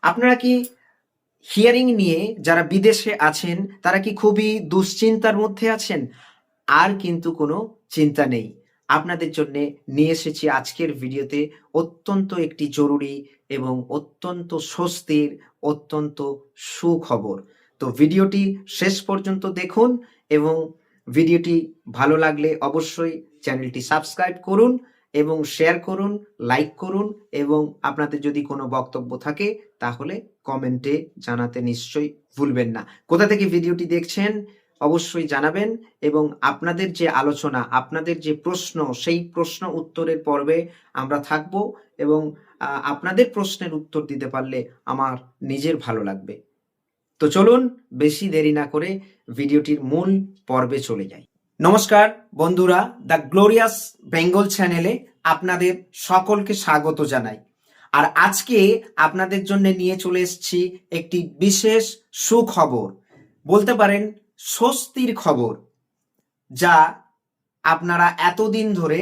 আপনারা কি হিয়ারিং নিয়ে যারা বিদেশে আছেন তারা কি খুবই দুশ্চিন্তার মধ্যে আছেন? আর কিন্তু কোনো চিন্তা নেই। আপনাদের জন্য নিয়ে এসেছি আজকের ভিডিওতে অত্যন্ত একটি জরুরি এবং অত্যন্ত স্বস্তির, অত্যন্ত সুখবর। তো ভিডিওটি শেষ পর্যন্ত দেখুন এবং ভিডিওটি ভালো লাগলে অবশ্যই চ্যানেলটি সাবস্ক্রাইব করুন এবং শেয়ার করুন, লাইক করুন এবং আপনাদের যদি কোনো বক্তব্য থাকে তাহলে কমেন্টে জানাতে নিশ্চয়ই ভুলবেন না। কোথা থেকে ভিডিওটি দেখছেন অবশ্যই জানাবেন এবং আপনাদের যে আলোচনা, আপনাদের যে প্রশ্ন, সেই প্রশ্ন উত্তরের পর্বে আমরা থাকব এবং আপনাদের প্রশ্নের উত্তর দিতে পারলে আমার নিজের ভালো লাগবে। তো চলুন বেশি দেরি না করে ভিডিওটির মূল পর্বে চলে যাই। নমস্কার বন্ধুরা, দ্য গ্লোরিয়াস বেঙ্গল চ্যানেলে আপনাদের সকলকে স্বাগত জানাই। আর আজকে আপনাদের জন্য নিয়ে চলে এসেছি একটি বিশেষ সুখবর, বলতে পারেন স্বস্তির খবর, যা আপনারা এতদিন ধরে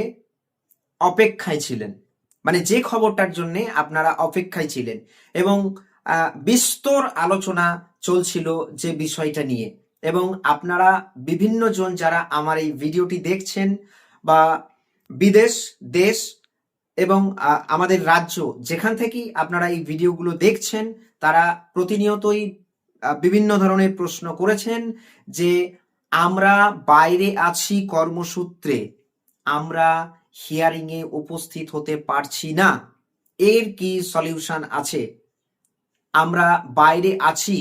অপেক্ষায় ছিলেন। মানে যে খবরটার জন্য আপনারা অপেক্ষায় ছিলেন এবং বিস্তর আলোচনা চলছিল যে বিষয়টা নিয়ে, এবং আপনারা বিভিন্ন জন যারা আমার এই ভিডিওটি দেখছেন বা বিদেশ, দেশ এবং আমাদের রাজ্য যেখান থেকেই আপনারা এই ভিডিওগুলো দেখছেন, তারা প্রতিনিয়তই বিভিন্ন ধরনের প্রশ্ন করেছেন যে আমরা বাইরে আছি কর্মসূত্রে, আমরা হিয়ারিংয়ে উপস্থিত হতে পারছি না, এর কি সলিউশন আছে? আমরা বাইরে আছি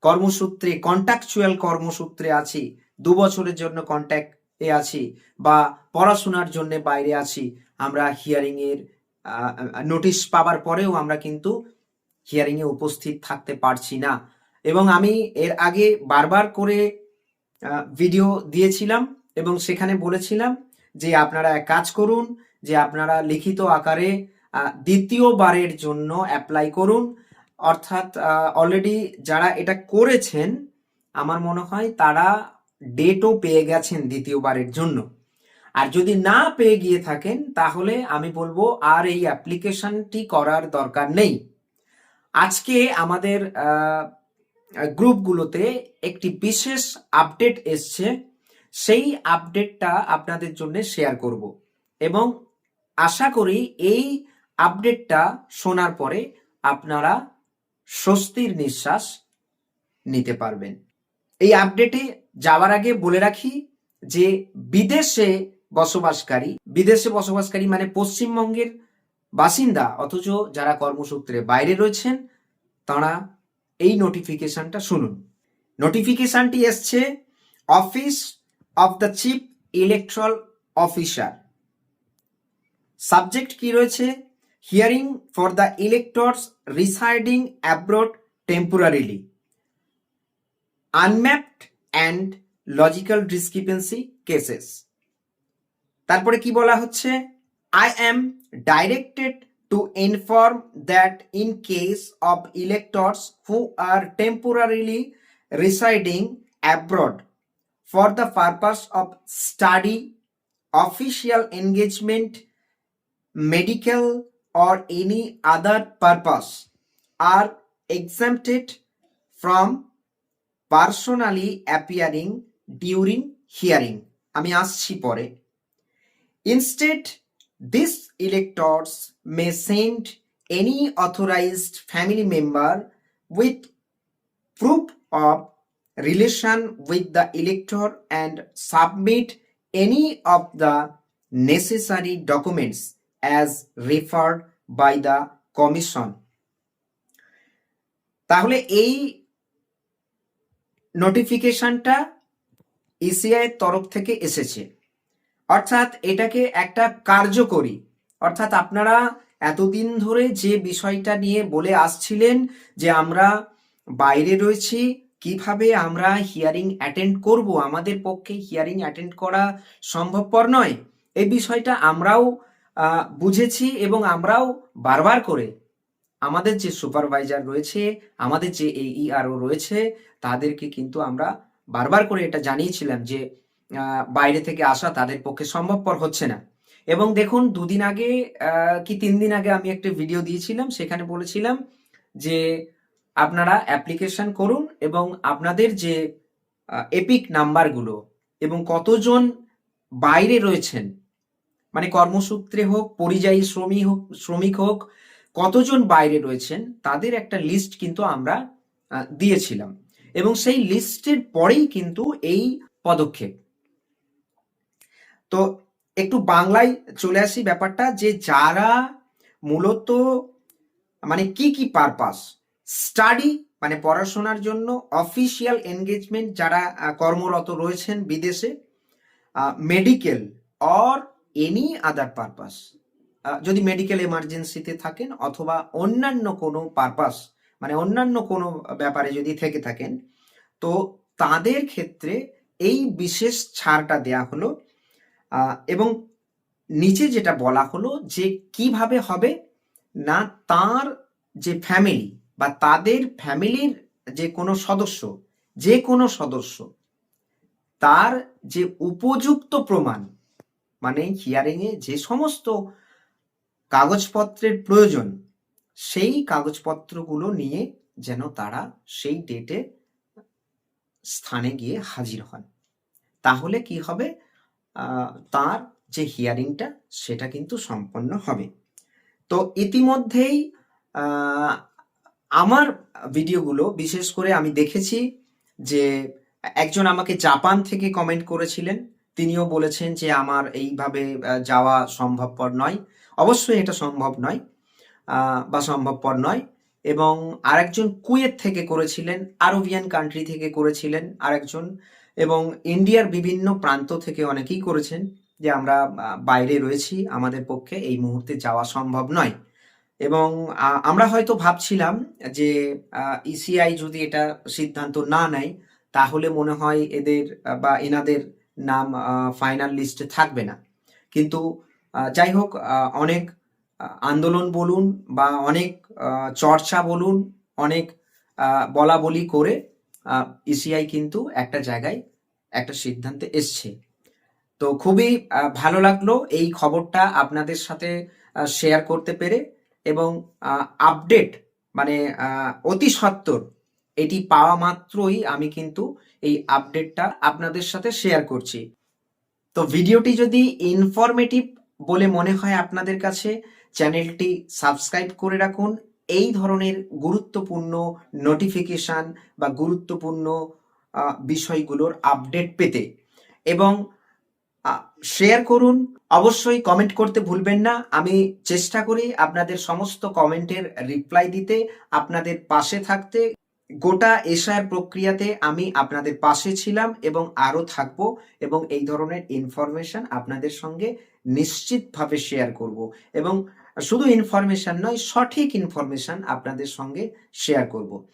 কর্মসূত্রে, কন্ট্রাকচুয়াল কর্মসূত্রে আছি, 2 বছরের জন্য কন্ট্রাক্টে আছি বা পড়াশোনার জন্য বাইরে আছি, আমরা হিয়ারিং এর নোটিশ পাওয়ার পরেও আমরা কিন্তু হিয়ারিং এ উপস্থিত থাকতে পারছি না। এবং আমি এর আগে বারবার করে ভিডিও দিয়েছিলাম এবং সেখানে বলেছিলাম যে আপনারা এক কাজ করুন, যে আপনারা লিখিত আকারে দ্বিতীয়বারের জন্য অ্যাপ্লাই করুন। অর্থাৎ অলরেডি যারা এটা করেছেন আমার মনে হয় তারা ডেটও পেয়ে গেছেন দ্বিতীয়বারের জন্য। আর যদি না পেয়ে গিয়ে থাকেন তাহলে আমি বলবো আর এই অ্যাপ্লিকেশনটি করার দরকার নেই। আজকে আমাদের গ্রুপগুলোতে একটি বিশেষ আপডেট এসছে, সেই আপডেটটা আপনাদের জন্য শেয়ার করব এবং আশা করি এই আপডেটটা শোনার পরে আপনারা স্বস্তির নিঃশ্বাস নিতে পারবেন। এই আপডেটে যাওয়ার আগে বলে রাখি যে বিদেশে বসবাসকারী মানে পশ্চিমবঙ্গের বাসিন্দা অথচ যারা কর্মসূত্রে বাইরে রয়েছেন তারা এই নোটিফিকেশনটা শুনুন। নোটিফিকেশনটি এসছে office of the chief electoral officer. Subject কি রয়েছে? Hearing for the electors residing abroad temporarily, unmapped and logical discrepancy cases. তারপরে কি বলা হচ্ছে? I am directed to inform that in case of electors who are temporarily residing abroad for the purpose of study, official engagement, medical or any other purpose are exempted from personally appearing during hearing. আমি আসছি পরে। Instead, these electors may send any authorized family member with proof of relation with the elector and submit any of the necessary documents as referred by the commission. তাহলে এই নোটিফিকেশনটা ECI এর তরফ থেকে এসেছে, অর্থাৎ এটাকে একটা কার্যকরী, অর্থাৎ আপনারা এতদিন ধরে যে বিষয়টা নিয়ে বলে আসছিলেন যে আমরা বাইরে রয়েছি, কিভাবে আমরা হিয়ারিং অ্যাটেন্ড করব, আমাদের পক্ষে হিয়ারিং অ্যাটেন্ড করা সম্ভবপর নয়, এই বিষয়টা আমরাও বুঝেছি এবং আমরাও বারবার করে আমাদের যে সুপারভাইজার রয়েছে, আমাদের যে এইআরও রয়েছে, তাদেরকে কিন্তু আমরা বারবার করে এটা জানিয়েছিলাম যে বাইরে থেকে আসা তাদের পক্ষে সম্ভবপর হচ্ছে না। এবং দেখুন 2 দিন আগে কি 3 দিন আগে আমি একটা ভিডিও দিয়েছিলাম, সেখানে বলেছিলাম যে আপনারা অ্যাপ্লিকেশন করুন এবং আপনাদের যে এপিক নাম্বারগুলো এবং কতজন বাইরে রয়েছেন, মানে কর্মসূত্রে হোক, পরিযায়ী শ্রমিক হোক, কতজন বাইরে রয়েছেন তাদের একটা লিস্ট কিন্তু আমরা দিয়েছিলাম এবং সেই লিস্টের পরেই কিন্তু এই পদক্ষেপ। তো একটু বাংলায় চলে আসি ব্যাপারটা, যে যারা মূলত মানে কি পারপাস, স্টাডি মানে পড়াশোনার জন্য, অফিসিয়াল এনগেজমেন্ট যারা কর্মরত রয়েছেন বিদেশে, medical or any other purpose, যদি মেডিকেল এমার্জেন্সিতে থাকেন অথবা অন্যান্য কোনো পারপাস মানে অন্যান্য কোনো ব্যাপারে যদি থেকে থাকেন, তো তাদের ক্ষেত্রে এই বিশেষ ছাড়টা দেয়া হলো। এবং নিচে যেটা বলা হলো যে কিভাবে হবে না, তার যে ফ্যামিলি বা তাদের ফ্যামিলির যে কোনো সদস্য তার যে উপযুক্ত প্রমাণ, মানে হিয়ারিংয়ে যে সমস্ত কাগজপত্রের প্রয়োজন, সেই কাগজপত্রগুলো নিয়ে যেন তারা সেই ডেটে স্থানে গিয়ে হাজির হন। তাহলে কি হবে, তার যে হিয়ারিংটা সেটা কিন্তু সম্পন্ন হবে। তো ইতিমধ্যেই আমার ভিডিওগুলো বিশেষ করে আমি দেখেছি যে একজন আমাকে জাপান থেকে কমেন্ট করেছিলেন, তিনিও বলেছেন যে আমার এইভাবে যাওয়া সম্ভবপর নয়। অবশ্যই এটা সম্ভব নয় বা সম্ভবপর নয়। এবং আরেকজন কুয়েত থেকে করেছিলেন, আরবিয়ান কান্ট্রি থেকে করেছিলেন আরেকজন, এবং ইন্ডিয়ার বিভিন্ন প্রান্ত থেকে অনেকেই করেছেন যে আমরা বাইরে রয়েছি, আমাদের পক্ষে এই মুহূর্তে যাওয়া সম্ভব নয়। এবং আমরা হয়তো ভাবছিলাম যে ইসিআই যদি এটা সিদ্ধান্ত না নেয় তাহলে মনে হয় এদের বা এনাদের নাম ফাইনাল লিস্টে থাকবে না। কিন্তু যাই হোক, অনেক আন্দোলন বলুন বা অনেক চর্চা বলুন, অনেক বলা বলি করে ইসিআই কিন্তু একটা জায়গায় একটা সিদ্ধান্তে এসছে। তো খুবই ভালো লাগলো এই খবরটা আপনাদের সাথে শেয়ার করতে পেরে, এবং আপডেট মানে অতি সত্বর এটি পাওয়া মাত্রই আমি কিন্তু এই আপডেটটা আপনাদের সাথে শেয়ার করছি। তো ভিডিওটি যদি ইনফরমেটিভ বলে মনে হয় আপনাদের কাছে, চ্যানেলটি সাবস্ক্রাইব করে রাখুন এই ধরনের গুরুত্বপূর্ণ নোটিফিকেশন বা গুরুত্বপূর্ণ বিষয়গুলোর আপডেট পেতে, এবং শেয়ার করুন। অবশ্যই কমেন্ট করতে ভুলবেন না। আমি চেষ্টা করি আপনাদের সমস্ত কমেন্টের রিপ্লাই দিতে, আপনাদের পাশে থাকতে। গোটা এশার প্রক্রিয়াতে আমি আপনাদের পাশে ছিলাম এবং আরও থাকবো, এবং এই ধরনের ইনফরমেশন আপনাদের সঙ্গে নিশ্চিতভাবে শেয়ার করব, এবং শুধু ইনফরমেশন নয়, সঠিক ইনফরমেশন আপনাদের সঙ্গে শেয়ার করব।